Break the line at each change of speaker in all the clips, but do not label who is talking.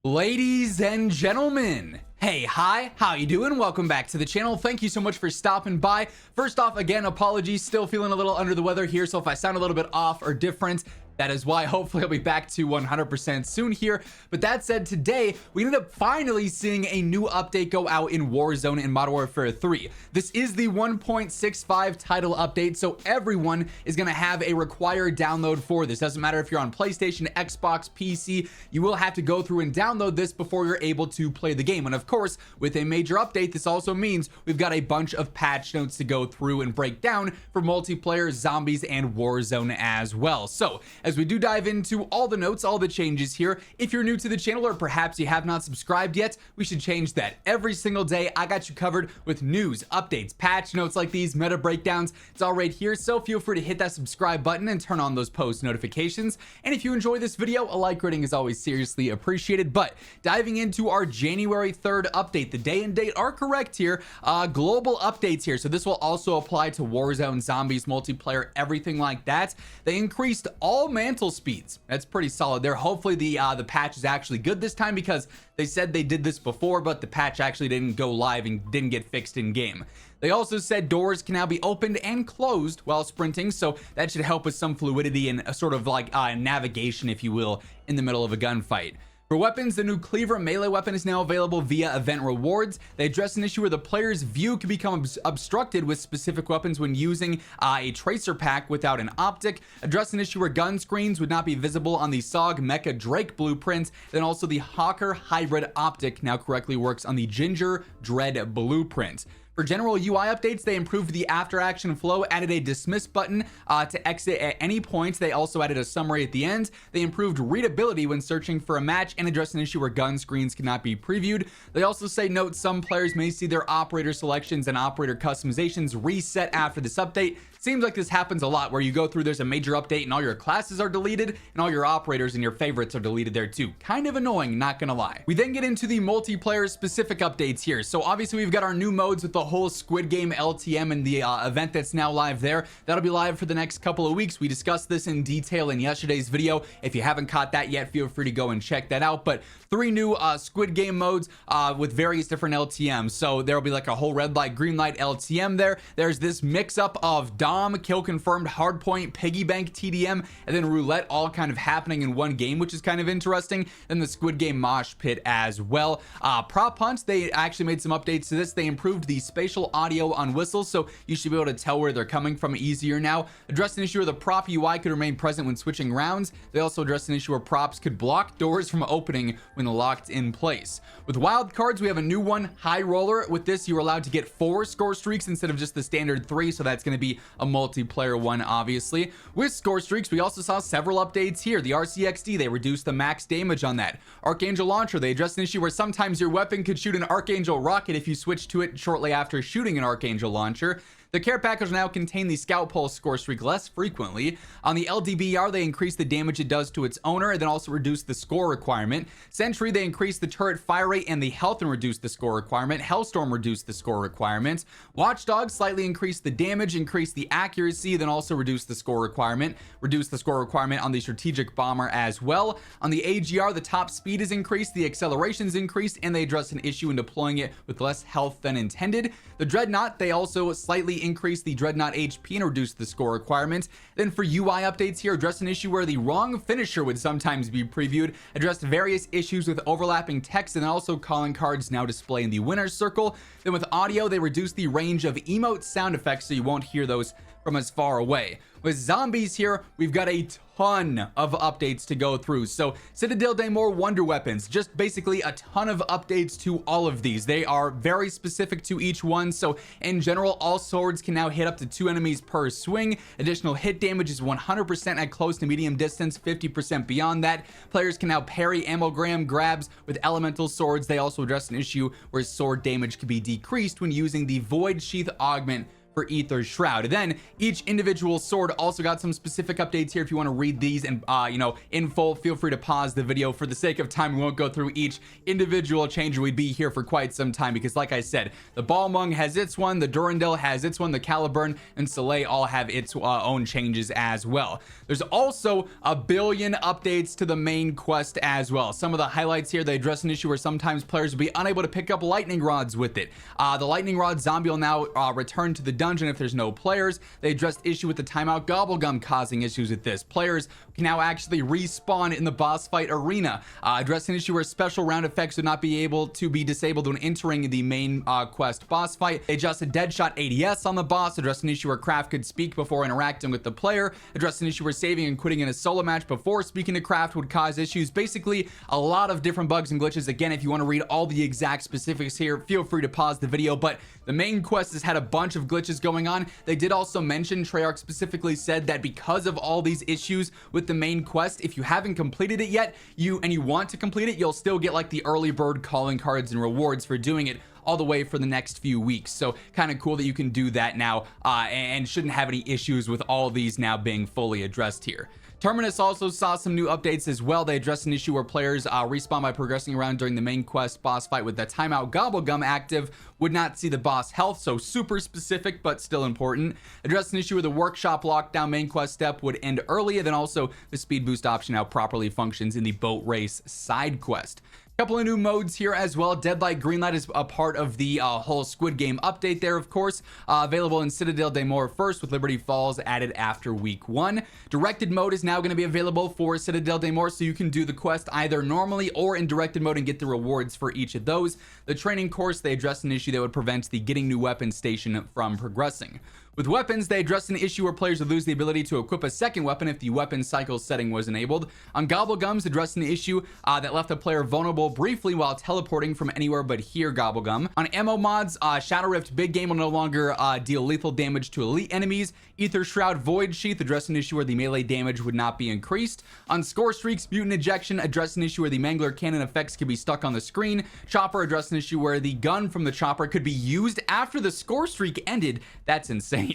Ladies and gentlemen, hey, hi, how you doing? Welcome back to the channel. Thank you so much for stopping by. First off, again, apologies, still feeling a little under the weather here, so if I sound a little bit off or different, that is why. Hopefully I'll be back to 100% soon here. But that said, today we ended up finally seeing a new update go out in Warzone in Modern Warfare 3. This is the 1.65 title update, so everyone is going to have a required download for this. Doesn't matter if you're on PlayStation, Xbox, PC, you will have to go through and download this before you're able to play the game. And of course, with a major update, this also means we've got a bunch of patch notes to go through and break down for multiplayer, zombies, and Warzone as well. So as we do dive into all the notes, all the changes here, if you're new to the channel or perhaps you have not subscribed yet, we should change that. Every single day, I got you covered with news, updates, patch notes like these, meta breakdowns. It's all right here, so feel free to hit that subscribe button and turn on those post notifications. And if you enjoy this video, a like rating is always seriously appreciated. But diving into our January 3rd update, the day and date are correct here. Global updates here, so this will also apply to Warzone, zombies, multiplayer, everything like that. They increased all mantle speeds. That's pretty solid there. Hopefully the patch is actually good this time, because they said they did this before, but the patch actually didn't go live and didn't get fixed in game. They also said doors can now be opened and closed while sprinting, so that should help with some fluidity and a sort of like navigation, if you will, in the middle of a gunfight. For weapons, the new Cleaver melee weapon is now available via event rewards. They address an issue where the player's view can become obstructed with specific weapons when using a tracer pack without an optic. Address an issue where gun screens would not be visible on the SOG Mecha Drake blueprint. Then also the Hawker hybrid optic now correctly works on the Ginger Dread blueprint. For general UI updates, they improved the after action flow, added a dismiss button to exit at any point. They also added a summary at the end. They improved readability when searching for a match and addressed an issue where gun screens cannot be previewed. They also say, note, some players may see their operator selections and operator customizations reset after this update. Seems like this happens a lot, where you go through, there's a major update and all your classes are deleted and all your operators and your favorites are deleted there too. Kind of annoying, not gonna lie. We then get into the multiplayer specific updates here. So obviously we've got our new modes with the whole Squid Game LTM and the event that's now live there. That'll be live for the next couple of weeks. We discussed this in detail in yesterday's video. If you haven't caught that yet, feel free to go and check that out. But 3 new Squid Game modes with various different LTMs. So there'll be like a whole red light, green light LTM there. There's this mix up of Dom, kill confirmed, hardpoint, piggy bank TDM, and then roulette all kind of happening in one game, which is kind of interesting. Then the Squid Game mosh pit as well. Prop hunts, they actually made some updates to this. They improved the spatial audio on whistles, so you should be able to tell where they're coming from easier now. Addressed an issue where the prop UI could remain present when switching rounds. They also addressed an issue where props could block doors from opening when locked in place. With wild cards, we have a new one, High Roller. With this, you're allowed to get 4 score streaks instead of just the standard 3, so that's going to be a multiplayer one, obviously. With score streaks, we also saw several updates here. The RCXD, they reduced the max damage on that. Archangel Launcher, they addressed an issue where sometimes your weapon could shoot an Archangel rocket if you switch to it shortly after shooting an Archangel Launcher. The care package now contain the Scout Pulse score streak less frequently. On the LDBR, they increased the damage it does to its owner and then also reduced the score requirement. Sentry, they increased the turret fire rate and the health and reduced the score requirement. Hellstorm reduced the score requirement. Watchdog slightly increased the damage, increased the accuracy, then also reduced the score requirement. Reduced the score requirement on the Strategic Bomber as well. On the AGR, the top speed is increased, the acceleration's increased, and they addressed an issue in deploying it with less health than intended. The Dreadnought, they also slightly increased the Dreadnought HP and reduced the score requirement. Then for UI updates here, addressed an issue where the wrong finisher would sometimes be previewed, addressed various issues with overlapping text, and also calling cards now display in the winner's circle. Then with audio, they reduced the range of emote sound effects so you won't hear those from as far away. With zombies here, we've got a ton of updates to go through. So Citadel Day more wonder weapons, just basically a ton of updates to all of these. They are very specific to each one. So in general, all swords can now hit up to 2 enemies per swing. Additional hit damage is 100% at close to medium distance, 50% beyond that. Players can now parry ammogram grabs with elemental swords. They also address an issue where sword damage can be decreased when using the Void Sheath augment for Aether's Shroud. Then each individual sword also got some specific updates here. If you want to read these and you know, in full, feel free to pause the video. For the sake of time, we won't go through each individual change. We'd be here for quite some time because, like I said, the Balmung has its one, the Durandal has its one, the Caliburn and Soleil all have its own changes as well. There's also a billion updates to the main quest as well. Some of the highlights here, they address an issue where sometimes players will be unable to pick up lightning rods with it. The lightning rod zombie will now return to the dungeon if there's no players. They addressed issue with the timeout gobblegum causing issues with this. Players can now actually respawn in the boss fight arena. Addressed an issue where special round effects would not be able to be disabled when entering the main quest boss fight. They adjusted deadshot ADS on the boss. Addressed an issue where Craft could speak before interacting with the player. Addressed an issue where saving and quitting in a solo match before speaking to Craft would cause issues. Basically, a lot of different bugs and glitches. Again, if you want to read all the exact specifics here, feel free to pause the video, but the main quest has had a bunch of glitches going on. They did also mention, Treyarch specifically said that because of all these issues with the main quest, if you haven't completed it yet, you want to complete it, you'll still get like the early bird calling cards and rewards for doing it all the way for the next few weeks. So kind of cool that you can do that now, and shouldn't have any issues with all these now being fully addressed here. Terminus also saw some new updates as well. They addressed an issue where players respawn by progressing around during the main quest boss fight with the timeout gobblegum active, would not see the boss health, so super specific but still important. Addressed an issue where the workshop lockdown main quest step would end earlier, then also the speed boost option now properly functions in the boat race side quest. Couple of new modes here as well. Deadlight Greenlight is a part of the whole Squid Game update there, of course. Available in Citadel de Mor first, with Liberty Falls added after week 1. Directed mode is now going to be available for Citadel de Mor, so you can do the quest either normally or in directed mode and get the rewards for each of those. The training course, they addressed an issue that would prevent the getting new weapons station from progressing. With weapons, they addressed an issue where players would lose the ability to equip a second weapon if the weapon cycle setting was enabled. On Gobblegums, addressed an issue that left a player vulnerable briefly while teleporting from anywhere but here Gobblegum. On ammo mods, Shadow Rift Big Game will no longer deal lethal damage to elite enemies. Aether Shroud Void Sheath addressed an issue where the melee damage would not be increased. On Score Streaks, Mutant Ejection addressed an issue where the Mangler Cannon effects could be stuck on the screen. Chopper addressed an issue where the gun from the chopper could be used after the score streak ended. That's insane.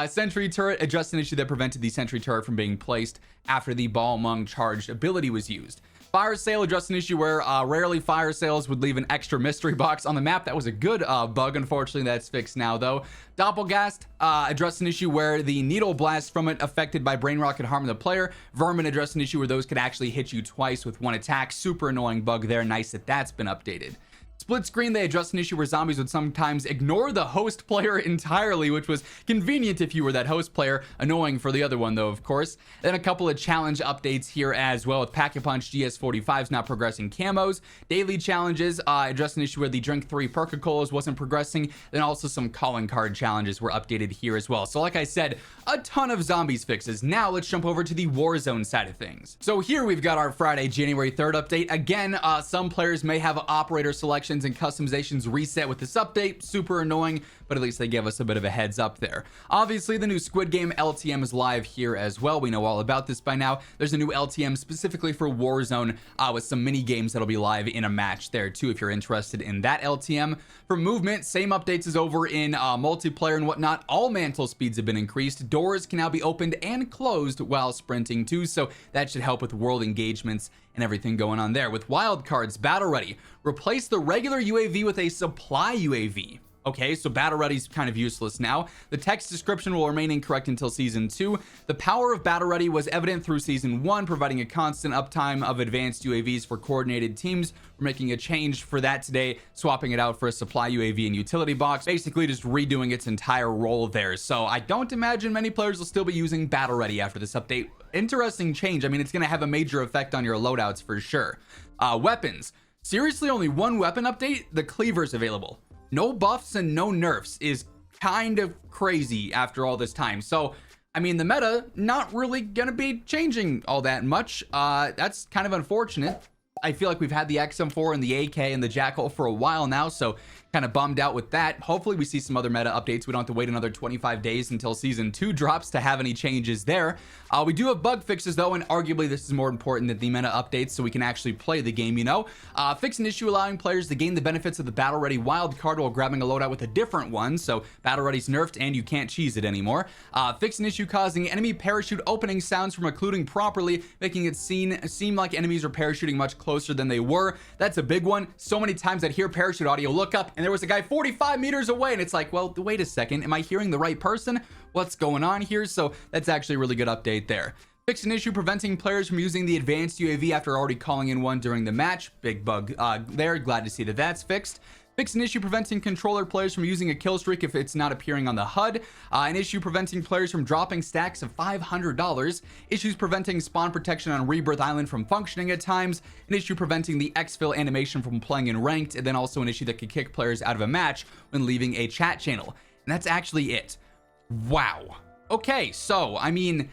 Sentry Turret addressed an issue that prevented the Sentry Turret from being placed after the Balmung charged ability was used. Fire Sale addressed an issue where rarely fire sales would leave an extra mystery box on the map. That was a good bug. Unfortunately, that's fixed now, though. Doppelgast addressed an issue where the needle blast from it affected by Brain Rock could harm the player. Vermin addressed an issue where those could actually hit you twice with one attack. Super annoying bug there. Nice that that's been updated. Split Screen, they addressed an issue where zombies would sometimes ignore the host player entirely, which was convenient if you were that host player. Annoying for the other one, though, of course. Then a couple of challenge updates here as well, with Pack-a-Punch GS45s not progressing camos. Daily challenges addressed an issue where the Drink 3 Perca-Colas wasn't progressing. Then also some calling card challenges were updated here as well. So like I said, a ton of zombies fixes. Now let's jump over to the Warzone side of things. So here we've got our Friday, January 3rd update. Again, some players may have operator selections and customizations reset with this update. Super annoying, but at least they give us a bit of a heads up there. Obviously, the new Squid Game LTM is live here as well. We know all about this by now. There's a new LTM specifically for Warzone with some mini games that'll be live in a match there too if you're interested in that LTM. For movement, same updates as over in multiplayer and whatnot. All mantle speeds have been increased. Doors can now be opened and closed while sprinting too, so that should help with world engagements and everything going on there. With wildcards, battle ready. Replace the regular UAV with a supply UAV. Okay, so battle ready's kind of useless now. The text description will remain incorrect until season 2. The power of battle ready was evident through season 1, providing a constant uptime of advanced UAVs for coordinated teams. We're making a change for that today, swapping it out for a supply UAV and utility box, basically just redoing its entire role there. So I don't imagine many players will still be using battle ready after this update. Interesting change. I mean, it's going to have a major effect on your loadouts for sure. Weapons. Seriously, only one weapon update? The Cleaver's available. No buffs and no nerfs is kind of crazy after all this time. So, I mean, the meta not really gonna be changing all that much. That's kind of unfortunate. I feel like we've had the XM4 and the AK and the Jackal for a while now, so kind of bummed out with that. Hopefully we see some other meta updates. We don't have to wait another 25 days until season 2 drops to have any changes there. We do have bug fixes though, and arguably this is more important than the meta updates, so we can actually play the game, you know. Fix an issue allowing players to gain the benefits of the Battle Ready wild card while grabbing a loadout with a different one, so Battle Ready's nerfed and you can't cheese it anymore. Fix an issue causing enemy parachute opening sounds from occluding properly, making it seem like enemies are parachuting much closer than they were. That's a big one. So many times I'd hear parachute audio, look up, and there was a guy 45 meters away, and it's like, well, wait a second, am I hearing the right person? What's going on here? So that's actually a really good update there. Fix an issue preventing players from using the advanced UAV after already calling in one during the match. Big bug there. Glad to see that that's fixed. Fix an issue preventing controller players from using a kill streak if it's not appearing on the HUD. An issue preventing players from dropping stacks of $500. Issues preventing spawn protection on Rebirth Island from functioning at times. An issue preventing the exfil animation from playing in ranked. And then also an issue that could kick players out of a match when leaving a chat channel. And that's actually it. Wow. Okay, so, I mean,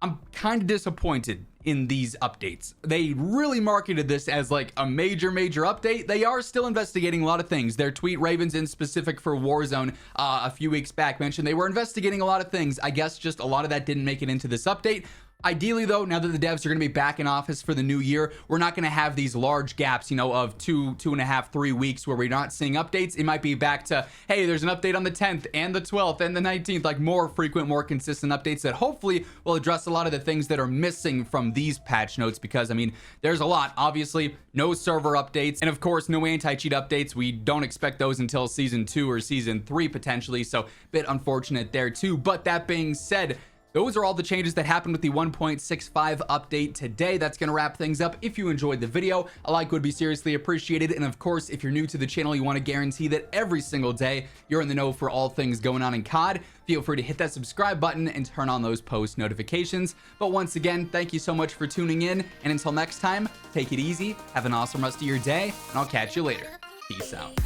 I'm kind of disappointed in these updates. They really marketed this as like a major update. They are still investigating a lot of things. Their tweet Ravens in specific for Warzone a few weeks back mentioned they were investigating a lot of things. I guess just a lot of that didn't make it into this update. Ideally though, now that the devs are going to be back in office for the new year, we're not going to have these large gaps, you know, of 2.5, 3 weeks where we're not seeing updates. It might be back to, hey, there's an update on the 10th and the 12th and the 19th, like more frequent, more consistent updates that hopefully will address a lot of the things that are missing from these patch notes, because I mean, there's a lot. Obviously, no server updates, and of course, no anti-cheat updates. We don't expect those until season 2 or season 3 potentially, so a bit unfortunate there too. But that being said, those are all the changes that happened with the 1.65 update today. That's going to wrap things up. If you enjoyed the video, a like would be seriously appreciated. And of course, if you're new to the channel, you want to guarantee that every single day you're in the know for all things going on in COD, feel free to hit that subscribe button and turn on those post notifications. But once again, thank you so much for tuning in. And until next time, take it easy, have an awesome rest of your day, and I'll catch you later. Peace out.